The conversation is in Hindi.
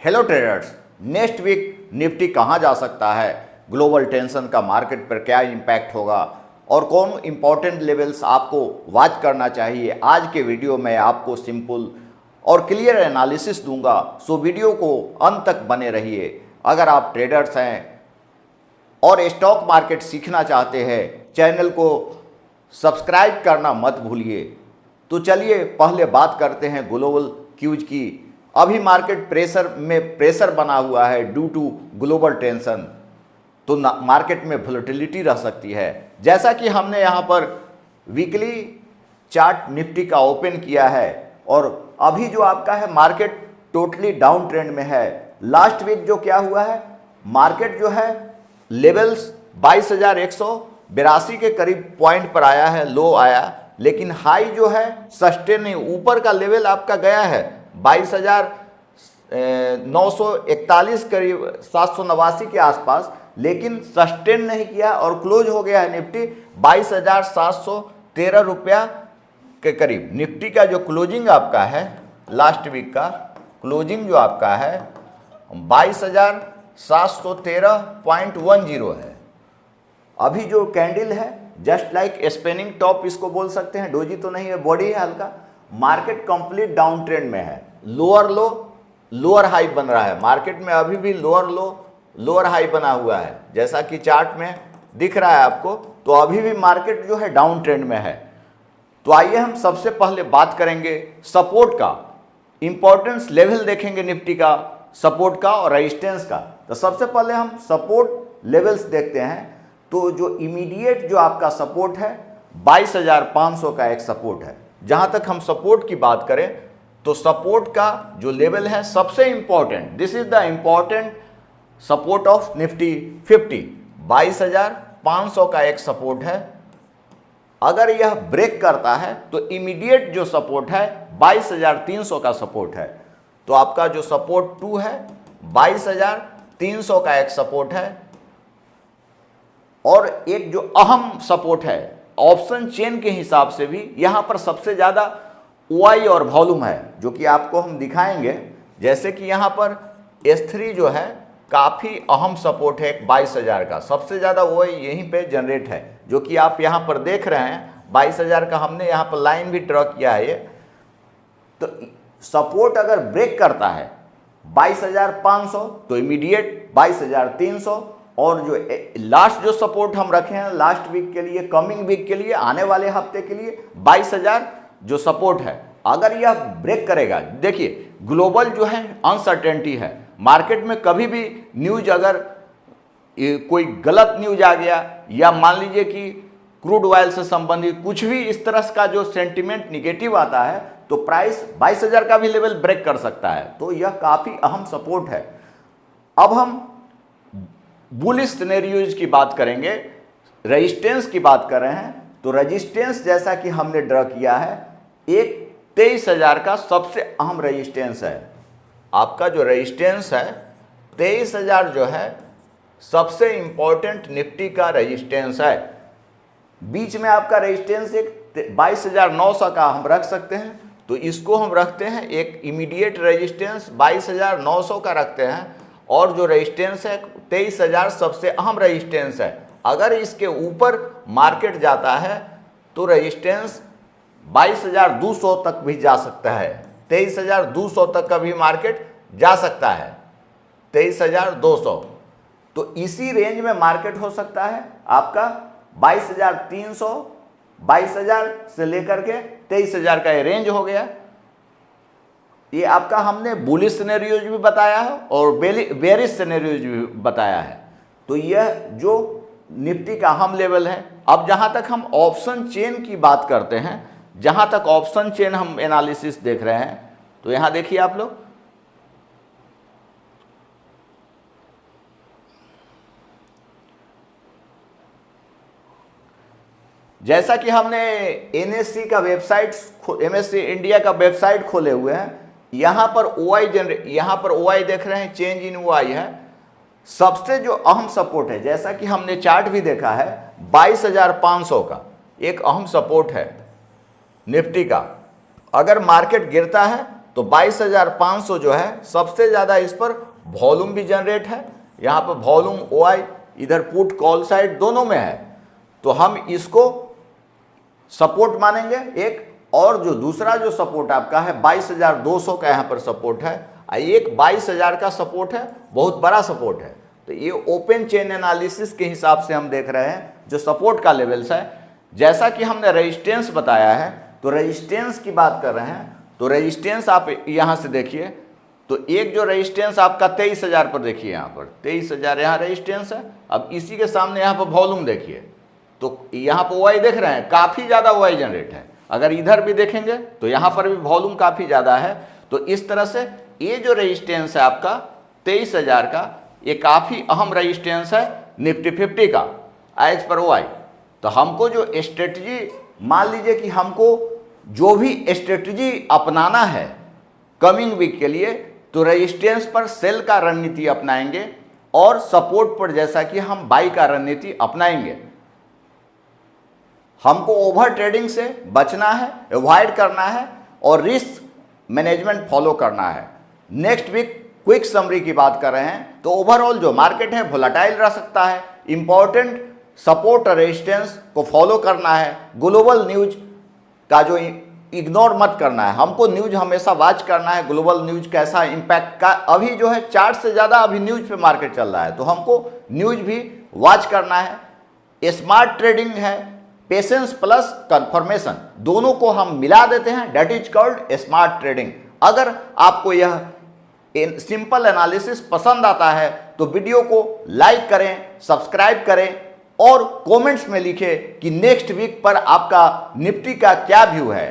Hello traders, next week Nifty कहां जा सकता है, ग्लोबल टेंशन का मार्केट पर क्या इम्पैक्ट होगा और कौन इंपॉर्टेंट लेवल्स आपको वॉच करना चाहिए। आज के वीडियो में आपको सिंपल और क्लियर एनालिसिस दूंगा, सो वीडियो को अंत तक बने रहिए। अगर आप ट्रेडर्स हैं और स्टॉक मार्केट सीखना चाहते हैं, चैनल को सब्सक्राइब करना मत भूलिए। तो चलिए पहले बात करते हैं ग्लोबल क्यूज की। अभी मार्केट प्रेशर बना हुआ है ड्यू टू ग्लोबल टेंशन, तो मार्केट में वोलेटिलिटी रह सकती है। जैसा कि हमने यहाँ पर वीकली चार्ट निफ्टी का ओपन किया है और अभी जो आपका है मार्केट टोटली डाउन ट्रेंड में है। लास्ट वीक जो क्या हुआ है, मार्केट जो है लेवल्स 22,182 के करीब पॉइंट पर आया है, लो आया, लेकिन हाई जो है सस्टेन नहीं, ऊपर का लेवल आपका गया है 22,941 करीब 789 के आसपास, लेकिन सस्टेन नहीं किया और क्लोज हो गया है निफ्टी 22,713 रुपया के करीब। निफ्टी का जो क्लोजिंग आपका है, लास्ट वीक का क्लोजिंग जो आपका है 22,713.10 है। अभी जो कैंडल है जस्ट लाइक स्पिनिंग टॉप इसको बोल सकते हैं, डोजी तो नहीं है, बॉडी है हल्का। मार्केट कंप्लीट डाउन ट्रेंड में है, लोअर लो लोअर हाई बन रहा है। मार्केट में अभी भी लोअर लो लोअर हाई बना हुआ है, जैसा कि चार्ट में दिख रहा है आपको। तो अभी भी मार्केट जो है डाउन ट्रेंड में है। तो आइए हम सबसे पहले बात करेंगे सपोर्ट का, इंपॉर्टेंस लेवल देखेंगे निफ्टी का, सपोर्ट का और रेजिस्टेंस का। तो सबसे पहले हम सपोर्ट लेवल्स देखते हैं। तो जो इमीडिएट जो आपका सपोर्ट है 22,500 का एक सपोर्ट है। जहां तक हम सपोर्ट की बात करें तो सपोर्ट का जो लेवल है सबसे important, this is the important support of Nifty 50, 22,500 का एक सपोर्ट है। अगर यह ब्रेक करता है तो इमीडिएट जो सपोर्ट है 22,300 का सपोर्ट है। तो आपका जो सपोर्ट 2 है 22,300 का एक सपोर्ट है। और एक जो अहम सपोर्ट है ऑप्शन चेन के हिसाब से भी यहां पर सबसे ज्यादा ओआई और वॉल्यूम है, जो कि आपको हम दिखाएंगे। जैसे कि यहां पर S3 जो है काफी अहम सपोर्ट है 22,000 का, सबसे ज्यादा ओआई यहीं पे जनरेट है, जो कि आप यहां पर देख रहे हैं 22,000 का। हमने यहां पर लाइन भी ड्रॉ किया है। ये तो सपोर्ट अगर ब्रेक करता है 22,500 तो इमीडिएट 22,300। और जो लास्ट जो सपोर्ट हम रखे हैं लास्ट वीक के लिए, कमिंग वीक के लिए, आने वाले हफ्ते के लिए 22,000 जो सपोर्ट है, अगर यह ब्रेक करेगा। देखिए ग्लोबल जो है अनसर्टेनिटी है मार्केट में। कभी भी न्यूज अगर कोई गलत न्यूज आ गया या मान लीजिए कि क्रूड ऑयल से संबंधित कुछ भी इस तरह का जो सेंटिमेंट निगेटिव आता है तो प्राइस 22,000 का भी लेवल ब्रेक कर सकता है। तो यह काफी अहम सपोर्ट है। अब हम बुलिश सिनेरियोज की बात करेंगे, रेजिस्टेंस की बात कर रहे हैं। तो रेजिस्टेंस जैसा कि हमने ड्रॉ किया है, एक 23,000 का सबसे अहम रेजिस्टेंस है। आपका जो रेजिस्टेंस है 23,000 जो है सबसे इंपॉर्टेंट निफ्टी का रेजिस्टेंस है। बीच में आपका रेजिस्टेंस एक 22,900 का हम रख सकते हैं, तो इसको हम रखते हैं एक इमीडिएट रेजिस्टेंस 22,900 का रखते हैं। और जो रेजिस्टेंस है 23,000 सबसे अहम रेजिस्टेंस है। अगर इसके ऊपर मार्केट जाता है तो रेजिस्टेंस 22,200 तक भी जा सकता है, 23,200 तक का भी मार्केट जा सकता है, 23,200। तो इसी रेंज में मार्केट हो सकता है आपका 22,300, 22,000 से लेकर के 23,000 का ये रेंज हो गया। ये आपका हमने बुलिश सिनेरियोज भी बताया है और बेरिश सिनेरियोज भी बताया है। तो यह जो निफ्टी का अहम लेवल है। अब जहां तक हम ऑप्शन चेन की बात करते हैं, जहां तक ऑप्शन चेन हम एनालिसिस देख रहे हैं, तो यहां देखिए आप लोग, जैसा कि हमने एनएससी का वेबसाइट, एमएससी इंडिया का वेबसाइट खोले हुए हैं। यहां पर ओआई यहां पर ओआई देख रहे हैं, चेंज इन ओआई है। सबसे जो अहम सपोर्ट है, जैसा कि हमने चार्ट भी देखा है, 22,500 का एक अहम सपोर्ट है निफ्टी का। अगर मार्केट गिरता है तो 22,500 जो है सबसे ज़्यादा इस पर वॉल्यूम भी जनरेट है, यहाँ पर वॉल्यूम OI इधर पुट कॉल साइड दोनों में है, तो हम इसको सपोर्ट मानेंगे एक। और जो दूसरा जो सपोर्ट आपका है 22,200 का यहाँ पर सपोर्ट है, एक 22,000 का सपोर्ट है, बहुत बड़ा सपोर्ट है। तो ये ओपन चेन एनालिसिस के हिसाब से हम देख रहे हैं जो सपोर्ट का लेवल्स है। जैसा कि हमने रेजिस्टेंस बताया है, तो रेजिस्टेंस की बात कर रहे हैं, तो रेजिस्टेंस आप यहाँ से देखिए, तो एक जो रेजिस्टेंस आपका 23,000 पर देखिए, यहाँ पर 23,000 यहाँ रेजिस्टेंस है। अब इसी के सामने यहाँ पर वॉल्यूम देखिए, तो यहाँ पर OI देख रहे हैं, काफ़ी ज़्यादा OI जनरेट है। अगर इधर भी देखेंगे तो यहाँ पर भी वॉल्यूम काफ़ी ज़्यादा है। तो इस तरह से ये जो रेजिस्टेंस है आपका 23,000 का, ये काफ़ी अहम रेजिस्टेंस है निफ्टी 50 का एज पर OI। तो हमको जो स्ट्रेटजी, मान लीजिए कि हमको जो भी स्ट्रेटजी अपनाना है कमिंग वीक के लिए, तो रेजिस्टेंस पर सेल का रणनीति अपनाएंगे और सपोर्ट पर जैसा कि हम बाई का रणनीति अपनाएंगे। हमको ओवर ट्रेडिंग से बचना है, अवॉइड करना है और रिस्क मैनेजमेंट फॉलो करना है। नेक्स्ट वीक क्विक समरी की बात कर रहे हैं, तो ओवरऑल जो मार्केट है वोलेटाइल रह सकता है। इंपॉर्टेंट सपोर्ट और रेजिस्टेंस को फॉलो करना है। ग्लोबल न्यूज का जो इग्नोर मत करना है, हमको न्यूज हमेशा वॉच करना है, ग्लोबल न्यूज कैसा इम्पैक्ट का। अभी जो है चार्ट से ज़्यादा अभी न्यूज पे मार्केट चल रहा है, तो हमको न्यूज भी वॉच करना है। स्मार्ट ट्रेडिंग है, पेशेंस प्लस कंफर्मेशन दोनों को हम मिला देते हैं, that is called smart trading. अगर आपको यह सिंपल एनालिसिस पसंद आता है तो वीडियो को लाइक करें, सब्सक्राइब करें और कमेंट्स में लिखें कि नेक्स्ट वीक पर आपका निफ्टी का क्या व्यू है।